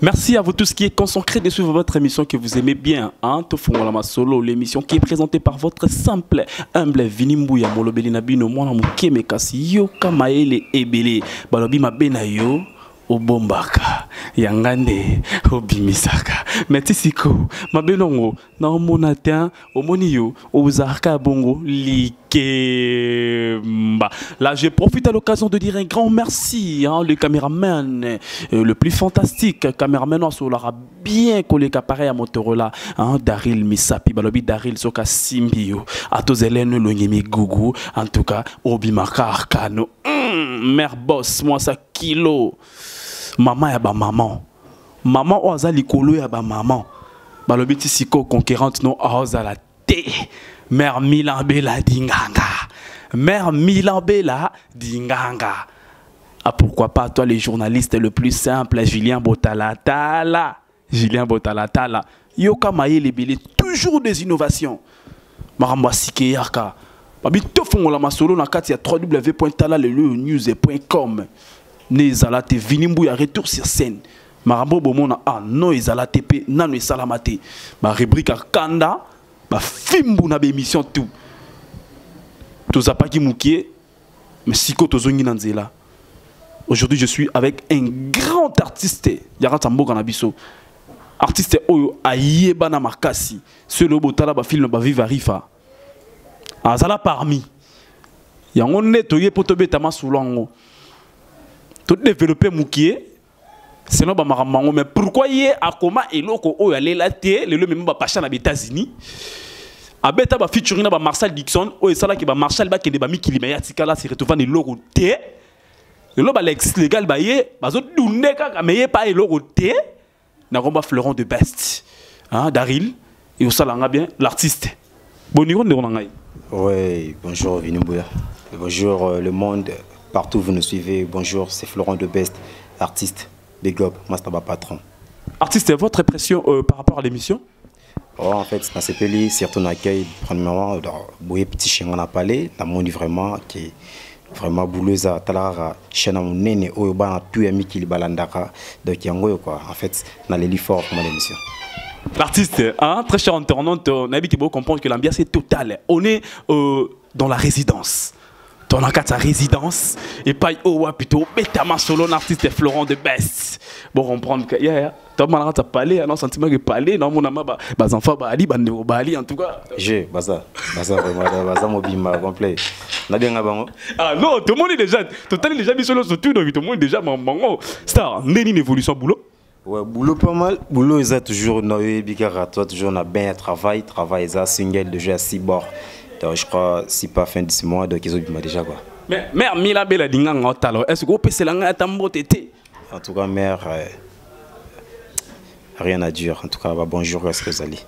Merci à vous tous qui êtes concentrés de suivre votre émission que vous aimez bien, hein, Tofongola Solo, l'émission qui est présentée par votre simple, humble Vinimbuya Molobeli Nabino, Mwana Mukeme Kasi, Yoka Maele Ebele, Balobi Mabenayo, Obombaka, Yangande, Obimisaka, Metisiko, Mabenongo, Naomonatin, Omoniyo, Ozarka Bongo, Likemba. Là, je profite à l'occasion de dire un grand merci, hein, le caméraman, le plus fantastique, caméraman Solara, bien collé qu'appareil à Motorola, hein, Daryl Misapi, Balobi Daryl Soka Simbio, Atozelen Longemi Gougou, en tout cas, Obimaka Arkano, mère boss, moi ça kilo. Maman ya ba maman. Maman oza likolo ya ba maman. Balobi tisiko conquérante non oza la té. Mère Milambela dinganga. Mère Milambela dinganga. Ah pourquoi pas toi les journalistes le plus simple Julien Botalatala. Julien Botalatala. Yoka Maele Bele toujours des innovations. Maramba Sike Yaka. Babi tofongola masolo na kati ya www.talalenews.com. Nezalate Vinimbu ya retour sur scène. Marambo bomona ah non ezalate pe nano esalamate. Ba rubrique kanda, ba fimbu na émission tout. Tozapaki mukie, mais siko tozongi na nzela. Aujourd'hui je suis avec un grand artiste, Yarata Mboka na biso. Artiste oyo ayeba na makasi. Selo botala ba film ba viva rifa. Azala parmi. Yango netoye potobeta masulango. Tout développer Moukié, sinon ba maramango mais pourquoi y est à comment et loko o aller la té le même ba pacha na États-Unis abeta ba featuring na ba Marshall Dixon o esala ki ba Marshall ba kende ba mikili ya tikala se retrouver ni loko té le ba l'ex légal ba yé bazo dunde ka mais pas et loko té na romba fleuron de best hein Daryl et osala nga bien l'artiste boniro de ngai. Ouais, bonjour Vinimbuya. Bonjour le monde. Partout où vous nous suivez, bonjour, c'est Florent de Best, artiste, big up, Mastaba patron. Artiste, votre impression par rapport à l'émission? Oh, en fait, c'est un CPLI, c'est ton accueil, premièrement, Boye Petit Chien, on a parlé, la monde vraiment qui est vraiment bouleuse à Talara, Chena Mounene, Oyoba, tout ami qui balandaka, donc Yango, quoi. En fait, on a les fort pour l'émission. L'artiste, hein, très cher internaute, on a vu qu'il faut comprendre que l'ambiance est totale. On est dans la résidence. Dans la résidence et pas plutôt Betama solo artiste Florent de Best. Bon comprendre que toi malade à parler non sentiment que parler non mon ama bas enfants bali bali en tout cas j'ai baza vraiment baza mobima complet na bien abango ah non tout le monde est déjà total déjà mis solo surtout donc tout le monde déjà mango star neni une évolution boulot. Ouais, boulot pas mal. Boulot, ils ont toujours noé, bigara, toi, toujours on a bien travail, ça, single de jeu à 6 bords. Donc, je crois, si pas fin de ce mois, donc ils ont déjà quoi. Mais mère, Mila Bella Dinga, est-ce que vous pouvez la tambo tété? En tout cas, mère, rien à dire. En tout cas, bah, bonjour, est-ce que vous allez?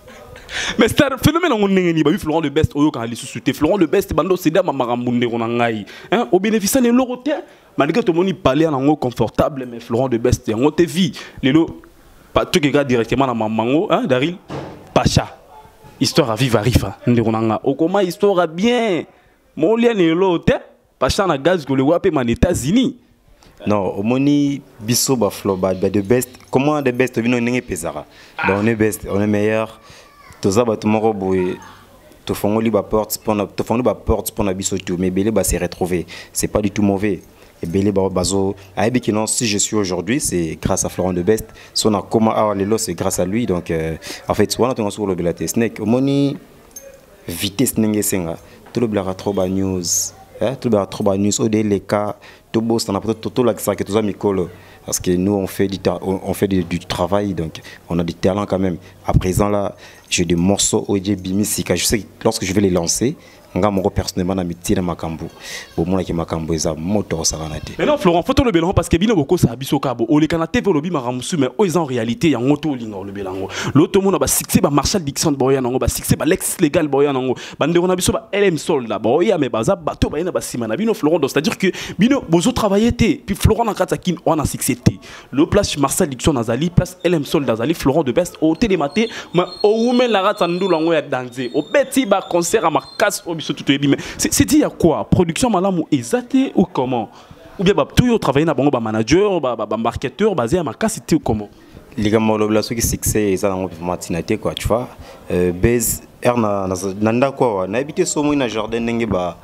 Mais c'est un phénomène on n'est pas Florent le Best au quand il sous Florent le Best bando c'est d'ama marambounde on ngai hein au bénéfice de l'euroté malgré tout le monde parler en anglais confortable mais Florent le Best on te vit les lots pas tout qui regarde directement dans mamango hein Daryl Pacha histoire à vivre rifa ndonanga au comment histoire à bien mon lien est l'autre Pacha na gaz que le wapé man États-Unis. Non, au moni biso ba flow ba de best comment de best vino n'engé pesara donc on est best on est meilleur. Toza batumoro boye to fongoli ba porte pour na biso tout mais belé ba s'est retrouvé c'est pas du tout mauvais et belé ba bazo aibi qui non si je suis aujourd'hui c'est grâce à Florent de Best son a comment avoir les lots c'est grâce à lui donc en fait soit on sur le belate snake moni vitesse n'engé senga tout le blara trop ba news tout le blara trop ba news au les cas tout boss on a peut-être tout là que tous amis colo. Parce que nous, on fait du travail, donc on a du talent quand même. À présent, là, j'ai des morceaux OJ Bimisika. Je sais que lorsque je vais les lancer, nga moko personnellement na mitira makambo bo mona ki makambo eza moto sakanate. Mais non Florent, faut le belango parce que bino boko sa biso kabo o le kana TV lobi maramusu mais o en réalité ya ngoto lingo le belango. L'autre mona ba succès ba Marshall Dixon boya nango ba succès ba Lex Legal boya nango. Bande on a biso ba LM Soldat boya mais baza bato ba ina ba simana bino Florent, c'est-à-dire que bino bozo travailler té puis Florent na kata kin on a succès té. Le place Marshall Dixon nazali place LM Soldat nazali Florent de Best au télématé mais au women la rata ndulango ya danser. Au beti ba concert à ma casse au biso tout mais c'est dit à quoi production malamu exacté ou comment ou bien bah tout travailler na bango ba manager ba marketeur basé à ma casse c'était comment les gars moi le qui succès ça dans matinalité quoi tu vois base erna nanda quoi na habité somo na jardin ndenge ba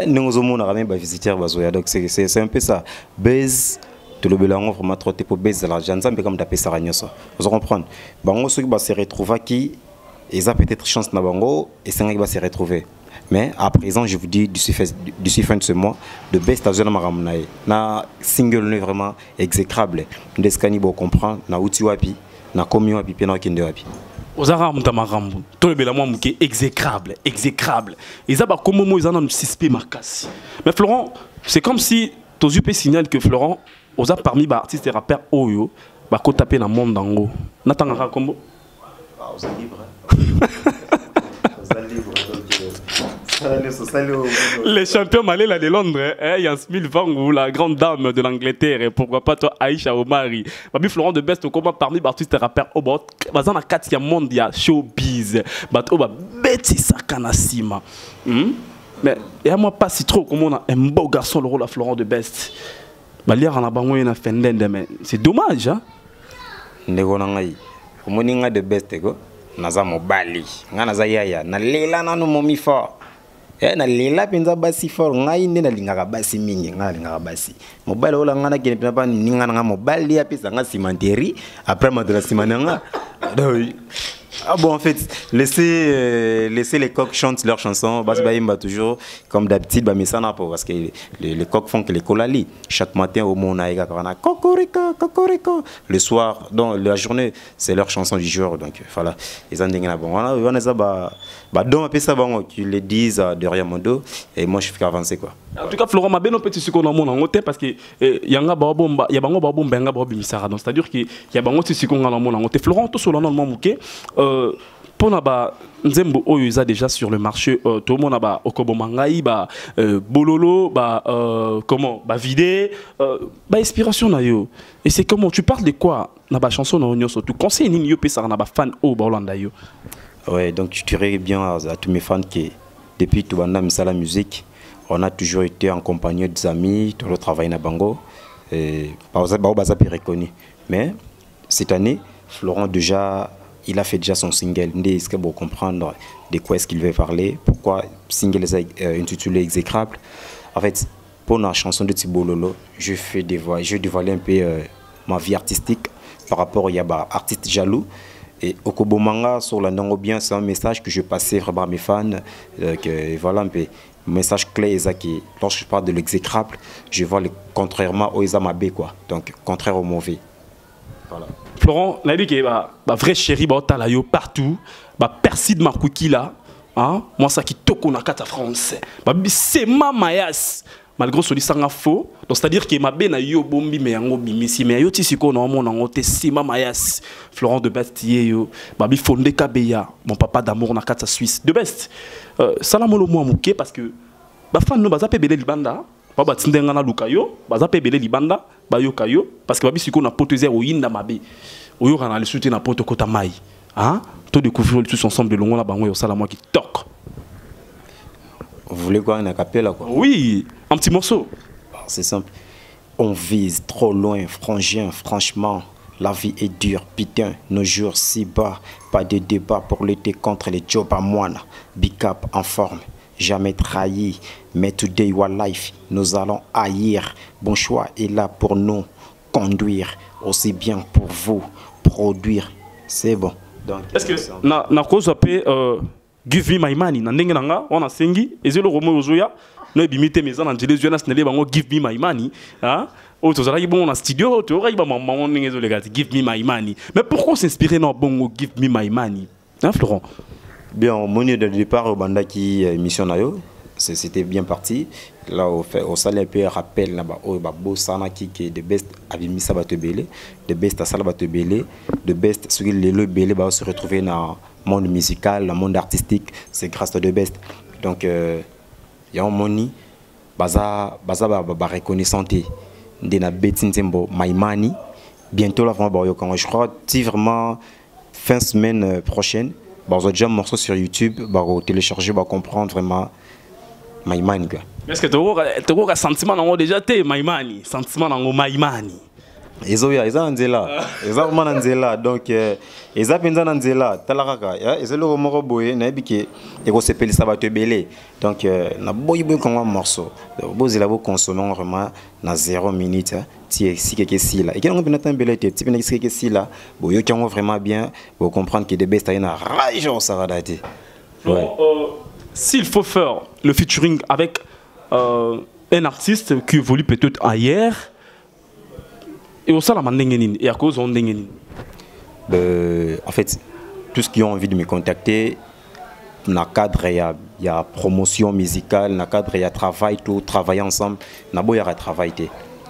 nengozo mona ramé ba visiteur bazoya donc c'est un peu ça base tout le belango vraiment trop pour base de l'argent ça comme taper ça ranyoso vous comprendre bango ceux qui va se retrouver qui ils a peut-être chance na bango et c'est qui va se retrouver. Mais à présent, je vous dis, d'ici fin de ce mois, de Best Azona Maramnae, na single vraiment exécrable. Ndeskani bo comprend, na uti wapi, na komi wapi, pe na kende wapi. Ozara mutamarambu, to le belango muke exécrable. Ils a ba comme mo ils en ont suspect markas. Mais Florent, c'est comme si tozu pe signale que Florent, oza parmi ba artistes et rappeurs oyo, ba ko taper na monde dango. Natanga kombo. Ah, oza libre. Oza libre. Les champions malais là de Londres, Yans Milvang, la grande dame de l'Angleterre, et pourquoi pas toi Aïcha Omari. Babi Florent de Best, comment parmi les artistes et rappeurs, bazan a 4e monde, il y a showbiz, bah Betty Sakanasima. Mais et à moi pas si trop comme on a un beau garçon le rôle à Florent de Best. Bah lire en abango une fendende mais c'est dommage hein. Ndeko nangai. Omoninga de Best go. Naza mobali. Nga naza yaya na lela nanu momi fort. Na lela penza basi fort ngai nde na lingaka basi mingi nga lingaka basi. Mobali ola nga na kene pena pa ninga nga mobali ya pesa nga cimentière après ma de la cimenanga. Ah bon en fait laissez les coqs chantent leurs chansons basi baimba toujours comme d'habitude ba mesana parce que les coqs font que les colali chaque matin au mona ega kana cocorico le soir dans la journée c'est leur chanson du jour donc voilà ils ont dingue bon on a ça ba donc après ça bon qu'ils le disent derrière mon dos et moi je fais avancer quoi. En tout cas Florent m'a bien petit ce qu'on a mon en côté parce que yanga ba bomba ya bango ba bomba nga ba bimisara donc c'est à dire que ya bango ce qu'on a mon en côté Florent tout sur le nom muké pour naba nzembo oyo ils a déjà sur le marché tout le monde ba okobo mangai ba bololo ba comment ba vidé ba inspiration na yo et c'est comment tu parles de quoi na ba chanson na onyo surtout conseil ni yo pesa na ba fan o ba Hollanda yo. Ouais donc tu dirais bien à tous mes fans que depuis tout banda misala musique on a toujours été en compagnie des amis, tout le travail na bango et baza reconnu. Mais cette année, Florent déjà il a fait déjà son single. Est-ce que vous comprendre de quoi est-ce qu'il veut parler? Pourquoi single est intitulé Exécrable? En fait, pour la chanson de Tibololo, je dévoile un peu ma vie artistique par rapport à Yaba, artiste jaloux. Et Okobomanga sur la Nango bien, c'est un message que je passais vraiment à mes fans. Que, voilà un peu. Message clé qui lorsque je parle de l'exécrable, je vois le contrairement au Isamabe quoi. Donc contraire au mauvais. Voilà. Florent, on a dit que bah vrai chéri bah t'as là yo partout, bah Perside Makuki là, hein, moi ça qui toko na kata français. Bah c'est ma mayas. Malgré ce sanga faux, donc c'est-à-dire que ma bena yo bombi mais yango bimisi mais yo tisiko na mon nango te sima mayas. Florent de Best yo, bah bi fondé Kabeya, mon papa d'amour na kata Suisse. De Best. Salamolo mo amuke parce que ba fan no baza pe belé libanda, ba batindenga na lukayo, baza pe belé libanda, ba yo kayo parce que ba bisiko na potezer o yinda mabe. Oyo kana le soutien na poto kota mai. Hein? Tout découvrir tous ensemble de longo la bango yo sala moi qui toque. Vous voulez quoi un acapella quoi? Oui, un petit morceau. C'est simple. On vise trop loin, frangin, franchement. La vie est dure, putain, nos jours si bas. Pas de débat pour lutter contre les jobs à moine. Big up en forme, jamais trahi. Mais today your life, nous allons haïr. Bon choix est là pour nous conduire, aussi bien pour vous produire. C'est bon. Donc, est-ce que na cause après give me my money na ndenge nanga on a sengi ezelo romo ozoya no bimite maison angele zoya na snele bango give me my money hein o tozala ki bon na studio to ra ba maman ndenge zo les give me my money mais pourquoi s'inspirer dans bongo give me my money hein Florent? Bien au moment de départ au banda qui mission na yo c'était bien parti. Là, au salaire un peu rappel, là-bas, oh, bah, beau sana qui est de best, avait mis ça, te belé, de best à ça, te belé, de best, ce qui est le belé, bah, se retrouver dans le monde musical, dans le monde artistique, c'est grâce à de best. Donc, il y a un moni, baza reconnaissante, de la bête, Maïmani, bientôt, là, vraiment, je crois, vraiment, fin semaine prochaine, bah, on a déjà un morceau sur YouTube, bah, télécharger, bah, comprendre vraiment Maïmani. Est-ce que tu as un sentiment dans déjà Maïmani, sentiment dans Maïmani? Ils ont là, donc ils ont pensé Nanzela, talaraka, ils ont le remords boy, n'habitué, et on s'appelle ça va te belé. Donc na boy comme un morceau, vous allez vous consommer vraiment na 0 minute, si quelque si là. Et quand on peut n'attendre belé, si on quelque si là, boy qui ont vraiment bien, vous comprendre que des bestes à une rage ça va dater. S'il faut faire le featuring avec un artiste qui évolue peut-être ailleurs. Et au sein de et à cause de en fait, tout ce qui ont envie de me contacter, dans le cadre, il y a promotion musicale, dans le cadre, il y a travail, tout, travailler ensemble, il y a travail.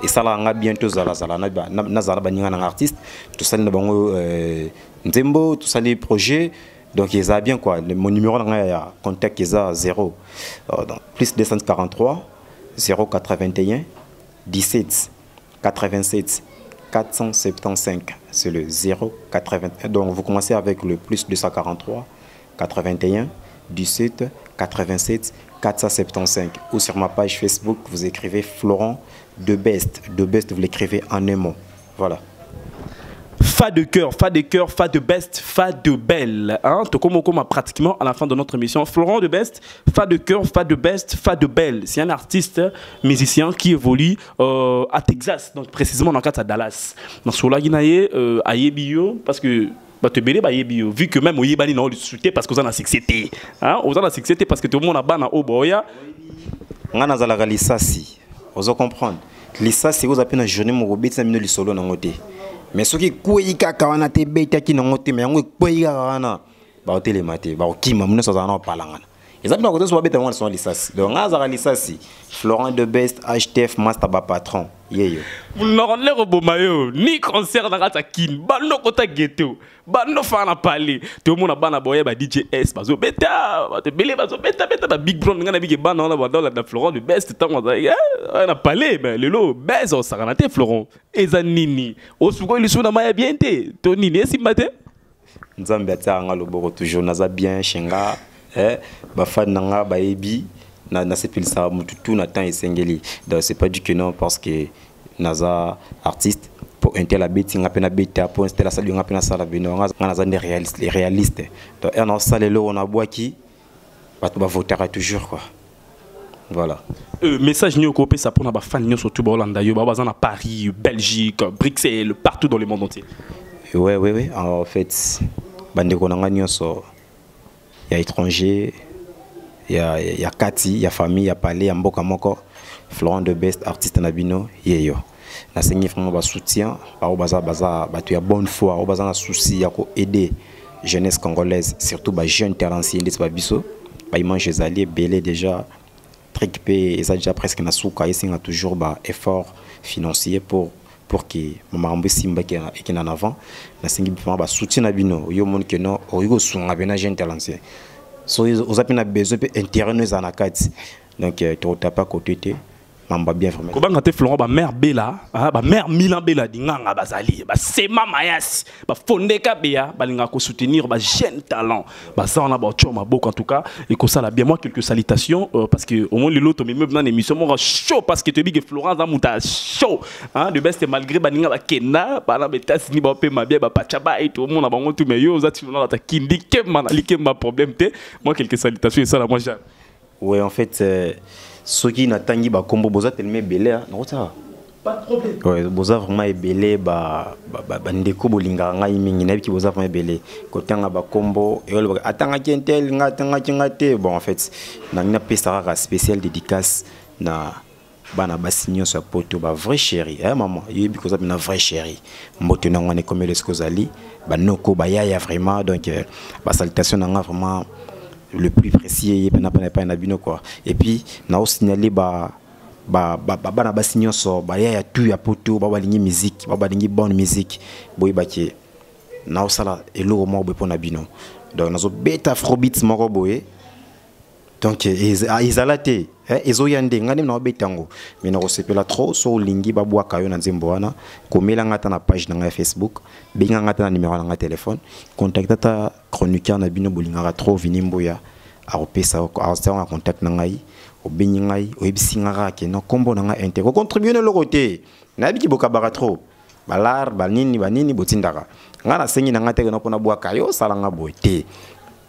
Et ça, là, on a bientôt un artiste, tout ça, tout ça, les projets. Donc, ils ont bien quoi. Mon numéro, il y a contact, il y a 0. Donc, plus 243 081 17 87 475, c'est le 081. Donc vous commencez avec le plus 243 81 17 87 475. Ou sur ma page Facebook, vous écrivez Florent de Best. De Best, vous l'écrivez en un mot. Voilà. Fa de cœur, fa de cœur, fa de best, fa de belle. Hein? Comme pratiquement à la fin de notre émission. Florent de Best, fa de cœur, fa de best, fa de belle. C'est un artiste musicien qui évolue à Texas, donc précisément dans le cadre de Dallas. Dans ce là, il a Yebio, parce que te belé ba Yebio, vu que même au Yebani non le soutien parce que vous en a succédé. Hein? Vous en a succédé parce que tout le monde a ban au boya. On a la lisasi. Vous comprenez? Lisasi vous appelez une journée mon bête ça mine le solo dans côté. Mais ce qui est quand on a été bête qui n'ont pas mais on est pas y a ba hôtel maté ba qui m'a mené sur un palangana et ça peut soit bête on sont lisasi donc on a lisasi Florent de Best HTF master ba patron yeyo vous n'aurez le bomayo ni concert dans ta kin ba no kota ghetto ba no fa na parler tout le monde a bana boye ba DJ S bazo beta ba te belé bazo beta ba big brown ngana big ba na ba dans la Florent de Best tant on a parlé mais le lo bezo saranate Florent ezanini osuko ilisuna na maya bien te to nini esi matin nzambe atanga loboko toujours naza bien shenga ba fan nanga ba ebi na sepil ça mututu na temps esengeli donc c'est pas du que non parce que naza artiste pour un tel habit nga pena beta pour un tel salu nga pena sala bino nga naza des réalistes donc on a salé lo on a boaki ba voter toujours quoi. Voilà. Message New Copé, ça pour les fans surtout Hollande, à Paris, Belgique, Bruxelles, partout dans le monde entier. Oui. En fait, il y a étrangers, il y a Cathy, il y a famille, il y a Palais, il y a Mboka Moko, Florent de Best, artiste Nabino, Yeyo. Na sengi vraiment soutien, il y a bonne foi, il y a souci, il y a aider jeunesse congolaise, surtout les jeunes talentueux, ils mangent les alliés, belé déjà. Trick ça déjà presque na souka ici on a toujours ba effort financier pour que mamambo simba qui est en avant na singi ba soutien na bino yo mon que non oyo sunga bena jeune talentueux so aux apena besoin pe intérêt nous en akati donc tu t'as pas côté mamba bien vraiment ko bangate Florent ba mère Bella ba mère Milan Bella dinganga bazali ba sema mayasi ba fondeka bea balinga ko soutenir ba jeune talent ba ça on a ba choma beaucoup en tout cas et que ça la bien moi quelques salutations parce que au moins le lot mais même dans l'émission moi chaud parce que tu dis que Florent za muta chaud hein de Best malgré baninga ba kena ba na betas ni ba pe ma bien ba pachaba et tout le monde a bango tout mais yo za tu na ta kindi kema ma problème te moi quelques salutations et ça la moi j'ai ouais en fait ceux qui n'attendent pas comme boza tellement belé non ça pas de problème ouais boza vraiment belé ba ndeko bolinga nga imingi na ki boza vraiment belé côté nga ba combo et on attanga kentel nga tanga ngate bon en fait na pesa spécial dédicace na bana basignon sa poto ba vrai chéri maman yebi ko za na vrai chéri mbote na ngone comme les kozali ba noko ba yaya vraiment donc ba salutation nga vraiment le plus précis pas na bino quoi. Et puis na o signaler ba signon so ba ya tout ya poto ba balingi musique ba balingi bonne musique boy ba ke na o sala elo mo be pona bino. Donc nazo beta afrobeat moko boy. Donc izalate ezo yande ngani na betango mais na resepela trop so lingi ba bwa kayo na nzembo wana komela ngata na page na Facebook binga ngata na numéro na téléphone contactata chroniqueur na bino bolinga trop vinimboya a opesa a contact na ngai obenyi ngai oyebisinga ke no kombo na nga intérêt contribuer le côté na biki bokabara trop balar banini botindaka ngana sengi na ngata no pona bwa kayo sala nga bote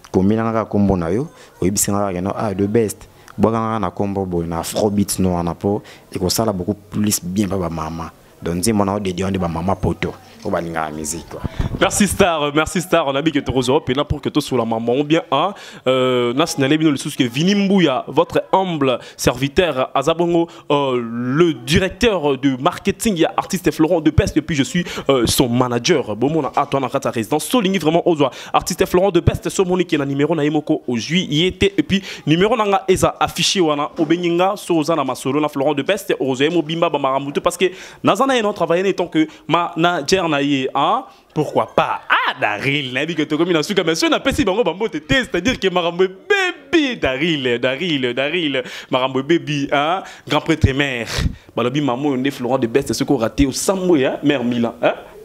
komela nga kombo na yo oyebisinga ke no the best boga na kombo boy na afrobeat no na po et ko sala beaucoup plus bien ba mama donc dis mon de dion de ba mama poto au balinga musique quoi. Merci Star, on a mis que tu es Europe et là pour que tu sois la maman ou bien national bino le sous que Vinimbuya votre humble serviteur Azabongo le directeur de marketing ya artiste Florent de Best et puis je suis son manager bon mon a toi na résidence Soligny vraiment aux artiste Florent de Best so moni qui na numéro na Yemoko au juillet et puis numéro na eza affiché wana obeninga so za na masolo na Florent de Best au zemo bimba ba maramuto parce que nazana non travailler tant que manager na ye pourquoi pas Daryl n'a dit que tu comme une suka mais si on a passé bango bambo tété c'est-à-dire que Marambo baby Daryl Marambo baby grand prêtre mère balobi maman on est Florent de Best ce qu'on raté au Sambo mère Milan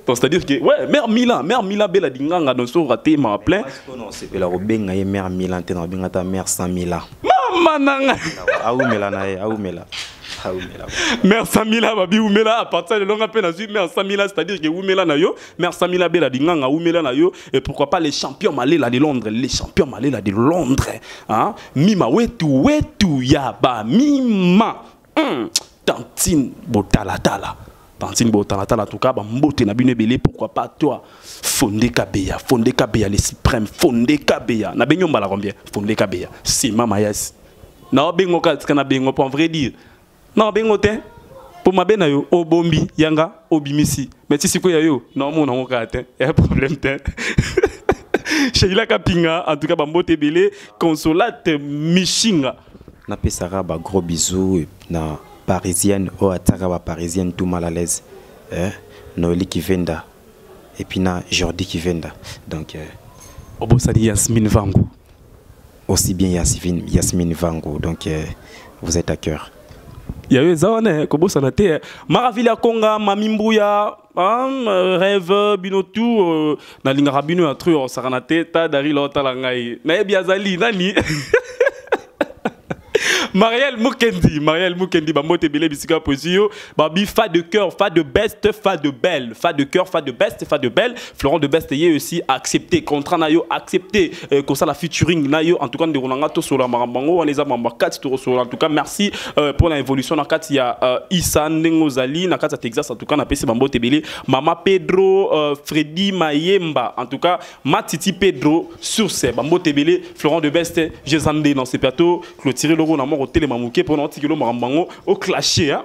c'est-à-dire que ouais mère Milan bela dinganga dans son raté m'a plein non c'est la robenga ye mère Milan te na bingata mère 100 000 maman nanga aoumela Mère Samila babi Oumela à partir de longue peine azui Mère Samila c'est-à-dire que Oumela na yo Mère Samila bela dinganga Oumela na yo et pourquoi pas les champions malais là de Londres hein mima wetu ya ba mima tantine botala en tout cas ba mbote na bino belé pourquoi pas toi Fondé Kabeya les suprêmes Fondé Kabeya na benyo mbala combien Fondé Kabeya si mama yes na bengo ka kana bengo pour vrai dire non bengo te pour ma bena yo obombi yanga obimisi mais si siko ya yo non mon on ka te y a problème te Sheila Kapinga en tout cas ba mbote belé consolate Michinga na pesara ba gros bisous na parisienne ou ataka parisienne tout mal à l'aise Noélie qui venda et puis na Jordi qui venda donc Obosali Yasmine Vango aussi bien Yasmine Vango donc vous êtes à cœur ya yo zawane ko bosana te Maravilla Konga Mamimbuya rêve binotu na linga bino ya tru saranate ta Daryl otalangai na ebiazali nani Marielle Mukendi Bambote Belé Bisika Posio Babi fa de cœur, fa de best, fa de belle, fa de cœur, fa de best, fa de belle. Florent de Best est aussi accepté, contrat nayo accepté comme ça la featuring nayo en tout cas de Ronangato sur la Marambango on les a mambakat en tout cas merci pour l'évolution na kat ya Issa Ngozali na kat Texas en tout cas na PC Bambote Belé Mama Pedro Freddy Mayemba en tout cas Matiti Pedro sur ces Bambote Belé Florent de Best j'ai zandé dans ces plateaux clôturer le na au télé mamouké pour notre kilo marambango au clashé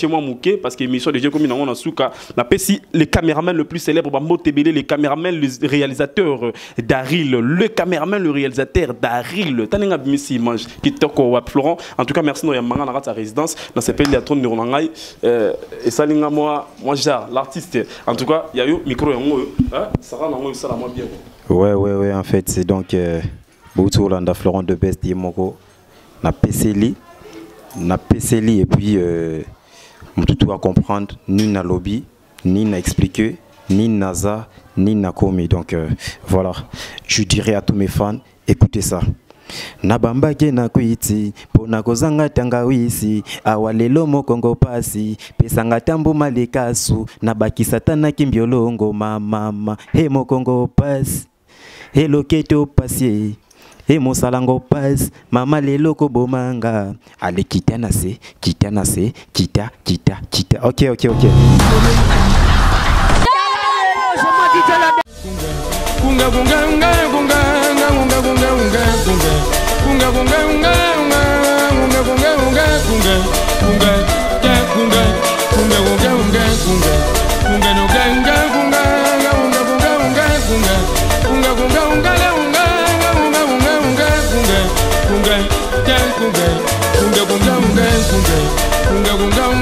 moi mouké parce que émission de Dieu comme on a souka na pesi le caméraman le plus célèbre Bambo Tebele le caméraman le réalisateur Daryl le caméraman le réalisateur Daryl taninga bimisi mange qui toko wa Florent en tout cas merci no ya manga na sa résidence dans ce pays de trône de Ronangai et ça linga moi genre l'artiste en tout cas il y a eu micro yango ça rend yango ça la moi bien ouais en fait c'est donc Boutou Landa Florent de Best Yemoko na PCLI et puis tout à comprendre ni na lobby ni na expliquer ni naza ni na komi donc voilà je dirais à tous mes fans écoutez ça na bambage na kuiti pona kozanga tangawisi awalelo mokongo pasi pesanga tambu malikasu na bakisa tana kimbiolongo mama he mokongo pasi hello keto pasi et mon salango passe, maman les locaux bomanga. Allez, kita. Ok. kunga kunga